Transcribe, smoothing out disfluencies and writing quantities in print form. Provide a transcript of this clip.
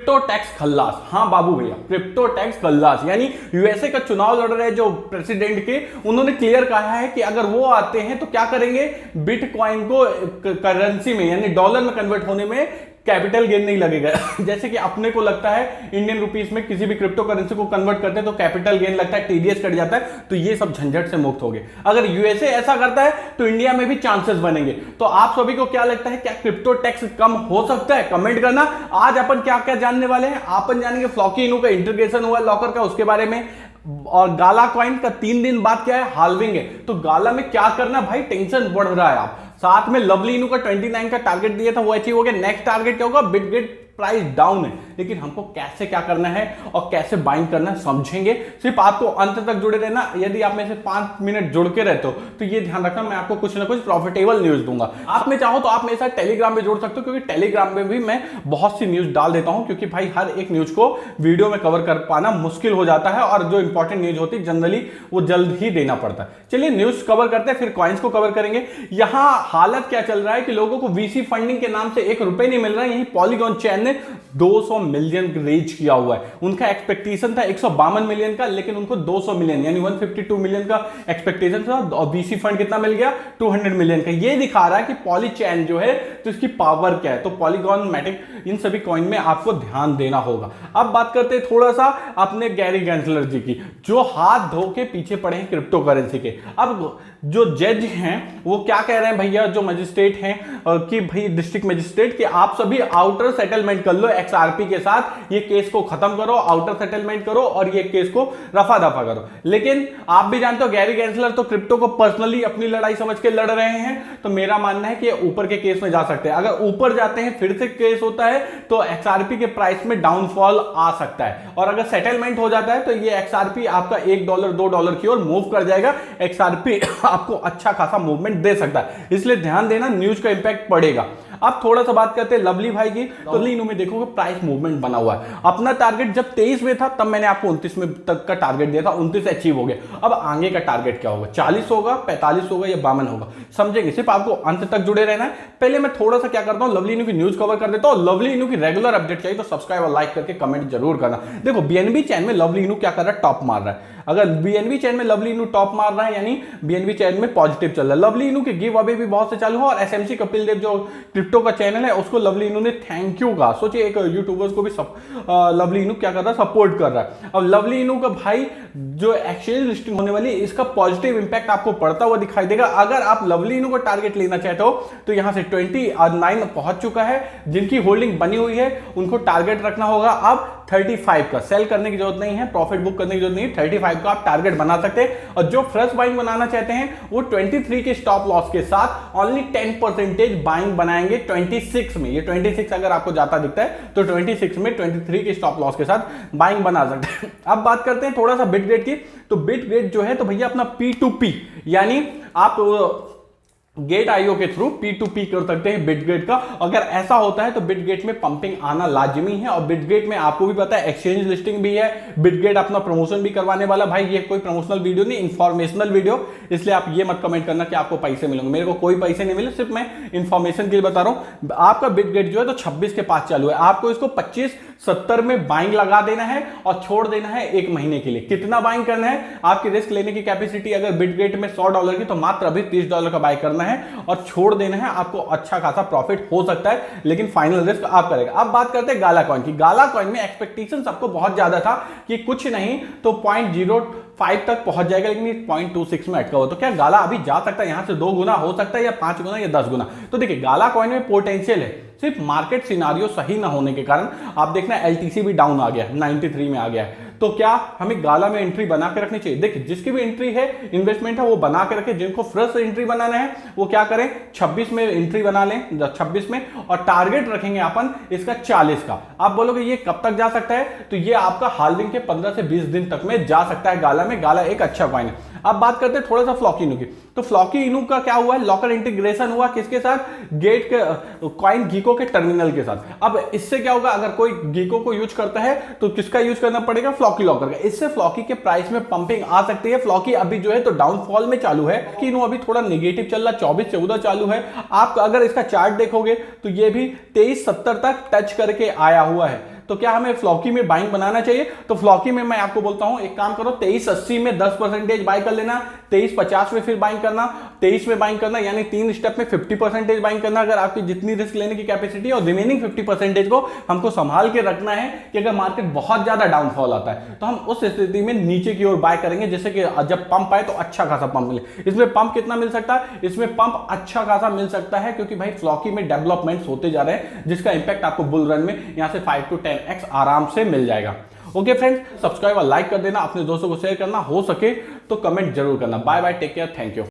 Crypto tax खल्लास। हाँ बाबू भैया, crypto tax खल्लास यानी यूएसए का चुनाव लड़ रहे जो प्रेसिडेंट के, उन्होंने क्लियर कहा है कि अगर वो आते हैं तो क्या करेंगे, बिटकॉइन को करेंसी में यानी डॉलर में कन्वर्ट होने में कैपिटल गेन नहीं लगेगा। जैसे कि अपने को लगता है इंडियन रुपीस में किसी भी क्रिप्टो करेंसी को कन्वर्ट करते हैं तो कैपिटल गेन लगता है, टीडीएस कट जाता है, तो ये सब झंझट से मुक्त हो गए। अगर यूएसए ऐसा करता है तो इंडिया में भी चांसेस बनेंगे। तो आप सभी को क्या लगता है, क्या क्रिप्टो टैक्स कम हो सकता है? कमेंट करना। आज अपन क्या क्या जानने वाले हैं, अपन जानेंगे फ्लॉकी इनू का इंटीग्रेशन हुआ लॉकर का, उसके बारे में, और गाला कॉइन का 3 दिन बाद क्या है, हाल्विंग है। तो गाला में क्या करना भाई, टेंशन बढ़ रहा है। आप साथ में लवली इनू का 29 का टारगेट दिया था, वो अचीव हो गया। नेक्स्ट टारगेट क्या होगा, बिटगेट प्राइस डाउन है, लेकिन हमको कैसे क्या करना है और कैसे बाइंग करना है समझेंगे। सिर्फ आपको अंत तक जुड़े रहना। यदि आप में से 5 मिनट जुड़ के रहते हो तो ये ध्यान रखना, मैं आपको कुछ ना कुछ प्रॉफिटेबल न्यूज दूंगा। आप में चाहो तो आप मेरे साथ टेलीग्राम में जुड़ सकते हो, क्योंकि टेलीग्राम में भी मैं बहुत सी न्यूज डाल देता हूं, क्योंकि भाई हर एक न्यूज को वीडियो में कवर कर पाना मुश्किल हो जाता है, और जो इंपॉर्टेंट न्यूज होती है जनरली वो जल्द ही देना पड़ता है। चलिए न्यूज कवर करते हैं, फिर कॉइन्स को कवर करेंगे। यहां हालत क्या चल रहा है कि लोगों को वीसी फंडिंग के नाम से 1 रुपए नहीं मिल रहा है। यही पॉलीगॉन चैन ने 200 मिलियन रीच किया हुआ है। उनका एक्सपेक्टेशन था 152 मिलियन का, लेकिन उनको 200 मिलियन यानी 152 मिलियन का एक्सपेक्टेशन था, और बीसी फंड कितना मिल गया, 200 मिलियन का। ये दिखा रहा है कि पॉली चैन जो है तो इसकी पावर क्या है। तो पॉलीगॉन, मैटिक, इन सभी कॉइन में आपको ध्यान देना होगा। अब बात करते हैं थोड़ा सा अपने गैरी गैंसलर जी की, जो हाथ धो के पीछे पड़े हैं क्रिप्टो करेंसी के। अब जो जज हैं वो क्या कह रहे हैं भैया, जो मजिस्ट्रेट हैं कि भाई डिस्ट्रिक्ट मजिस्ट्रेट, कि आप सभी आउटर सेटलमेंट कर लो एक्सआरपी के साथ, ये केस को खत्म करो, आउटर सेटलमेंट करो और ये केस को रफा दफा करो। लेकिन आप भी जानते हो गैरी गैंसलर तो क्रिप्टो को पर्सनली अपनी लड़ाई समझ के लड़ रहे हैं, तो मेरा मानना है कि ये ऊपर के केस में जा सकते हैं। अगर ऊपर जाते हैं फिर से केस होता है तो एक्सआरपी के प्राइस में डाउनफॉल आ सकता है, और अगर सेटलमेंट हो जाता है तो ये एक्सआरपी आपका $1 $2 की ओर मूव कर जाएगा। एक्सआरपी आपको अच्छा खासा मूवमेंट दे सकता है, इसलिए ध्यान देना, न्यूज का इंपैक्ट पड़ेगा। अब थोड़ा सा बात करते हैं लवली भाई की। तो लवली इनू में देखोगे प्राइस मूवमेंट बना हुआ है। अपना टारगेट जब 23 में था तब मैंने आपको 29 में तक का टारगेट दिया था, 29 अचीव हो गया। अब आगे का टारगेट क्या होगा, 40 होगा, 45 होगा या 52 होगा, समझेंगे। सिर्फ आपको अंत तक जुड़े रहना है। पहले मैं थोड़ा सा क्या करता हूं, लवली इनू की न्यूज कवर कर देता हूं। लवली इनू की रेगुलर अपडेट चाहिए तो सब्सक्राइब और लाइक करके कमेंट जरूर करना। देखो बीएनबी चैन में लवली इनू क्या कर रहा है, टॉप मार रहा है। अगर बीएनबी चैन में लवली इनू टॉप मार रहा है यानी बीएनबी चैन में पॉजिटिव चल रहा है। लवली इनू के गिव अवे भी बहुत से चालू है, और एसएमसी कपिल देव जो क्रिप्टो का चैनल है उसको लवली इनू ने थैंक यू कहा। सोचिए एक यूट्यूबर्स को भी लवली इनू क्या कर रहा है, सपोर्ट कर रहा है। अब लवली इनू का भाई जो एक्सचेंज लिस्टिंग होने वाली है इसका पॉजिटिव इंपैक्ट आपको पड़ता हुआ दिखाई देगा। अगर आप लवली इनू को टारगेट लेना चाहते हो तो यहां से 29 पहुंच चुका है। जिनकी होल्डिंग बनी हुई है उनको टारगेट रखना होगा अब 35 का। सेल करने की जरूरत नहीं है, प्रॉफिट बुक करने की जरूरत नहीं है, 35 का आप टारगेट बना सकते हैं। और जो फ्रेश बाइंग बनाना चाहते हैं वो 23 के स्टॉप लॉस के साथ ओनली 10% बाइंग बनाएंगे 26 में। ये 26 अगर आपको जाता दिखता है तो 26 में 23 के स्टॉप लॉस के साथ बाइंग बना सकते हैं। अब बात करते हैं थोड़ा सा बिटगेट की। तो बिटगेट जो है तो भैया अपना P2P यानी आप गेट आईओ के थ्रू P2P कर सकते हैं बिटगेट का। अगर ऐसा होता है तो बिटगेट में पंपिंग आना लाजमी है, और बिटगेट में आपको भी पता है एक्सचेंज लिस्टिंग भी है, बिटगेट अपना प्रमोशन भी करवाने वाला। भाई ये कोई प्रमोशनल वीडियो नहीं, इंफॉर्मेशनल वीडियो, इसलिए आप ये मत कमेंट करना कि आपको पैसे मिलेंगे। मेरे को कोई पैसे नहीं मिले, सिर्फ मैं इंफॉर्मेशन के लिए बता रहा हूं। आपका बिटगेट जो है तो 26 के पास चालू है, आपको इसको 25-70 में बाइंग लगा देना है और छोड़ देना है 1 महीने के लिए। कितना बाइंग करना है, आपकी रिस्क लेने की कैपेसिटी अगर बिटगेट में $100 की तो मात्र अभी $30 का बाय करना है और छोड़ देना है। आपको अच्छा खासा प्रॉफिट हो सकता है, लेकिन फाइनल रिस्क आप करेगा। अब बात करते हैं गाला कॉइन की। गाला कॉइन में एक्सपेक्टेशन सबको बहुत ज्यादा था कि कुछ नहीं तो 0.05 तक पहुंच जाएगा, लेकिन 0.26 में अटका हुआ। तो क्या गाला अभी जा सकता है, यहां से 2 गुना हो सकता है या 5 गुना या 10 गुना। तो देखिए गाला कॉइन में पोटेंशियल है, सिर्फ मार्केट सिनारियो सही ना होने के कारण। आप देखना एलटीसी भी डाउन आ गया, 93 में आ गया है। तो क्या हमें गाला में एंट्री बना के रखनी चाहिए? देखिए जिसकी भी एंट्री है, इन्वेस्टमेंट है, वो बना के रखे। जिनको फ्रेश एंट्री बनाना है वो क्या करें, 26 में एंट्री बना लें, 26 में, और टारगेट रखेंगे अपन इसका 40 का। आप बोलोगे ये कब तक जा सकता है, तो ये आपका हाल्विंग के 15 से 20 दिन तक में जा सकता है गाला में। गाला एक अच्छा कॉइन है। अब बात करते हैं थोड़ा सा फ्लॉकी इनू की। तो फ्लॉकी इनू का क्या हुआ है, लॉकर इंटीग्रेशन हुआ किसके साथ, गेट के कॉइन गीको के टर्मिनल के साथ। अब इससे क्या होगा, अगर कोई गीको को यूज करता है तो किसका यूज करना पड़ेगा, फ्लॉकी लॉकर का। इससे फ्लॉकी के प्राइस में पंपिंग आ सकती है। फ्लॉकी अभी जो है तो डाउनफॉल में चालू है, कि इनू अभी थोड़ा नेगेटिव चल रहा, 24-14 चालू है। आप अगर इसका चार्ट देखोगे तो ये भी 2370 तक टच करके आया हुआ है। तो क्या हमें फ्लॉकी में बाइंग बनाना चाहिए? तो फ्लॉकी में मैं आपको बोलता हूं एक काम करो, 2380 में 10% बाई कर लेना, 2350 में फिर बाइंग करना, 23 में बाइंग करना, यानी 3 स्टेप में 50% बाइंग करना अगर आपकी जितनी रिस्क लेने की कैपेसिटी है, और रिमेनिंग 50% को हमको संभाल के रखना है कि अगर मार्केट बहुत ज्यादा डाउनफॉल आता है तो हम उस स्थिति में नीचे की ओर बाय करेंगे, जैसे कि जब पंप आए तो अच्छा खासा पंप मिले। इसमें पंप कितना मिल सकता है? इसमें पंप अच्छा खासा मिल सकता है, क्योंकि भाई फ्लॉकी में डेवलपमेंट्स होते जा रहे हैं जिसका इंपैक्ट आपको बुल रन में यहां से 5 to 10x आराम से मिल जाएगा। ओके फ्रेंड्स, सब्सक्राइब और लाइक कर देना, अपने दोस्तों को शेयर करना, हो सके तो कमेंट जरूर करना। Bye bye, take care, thank you.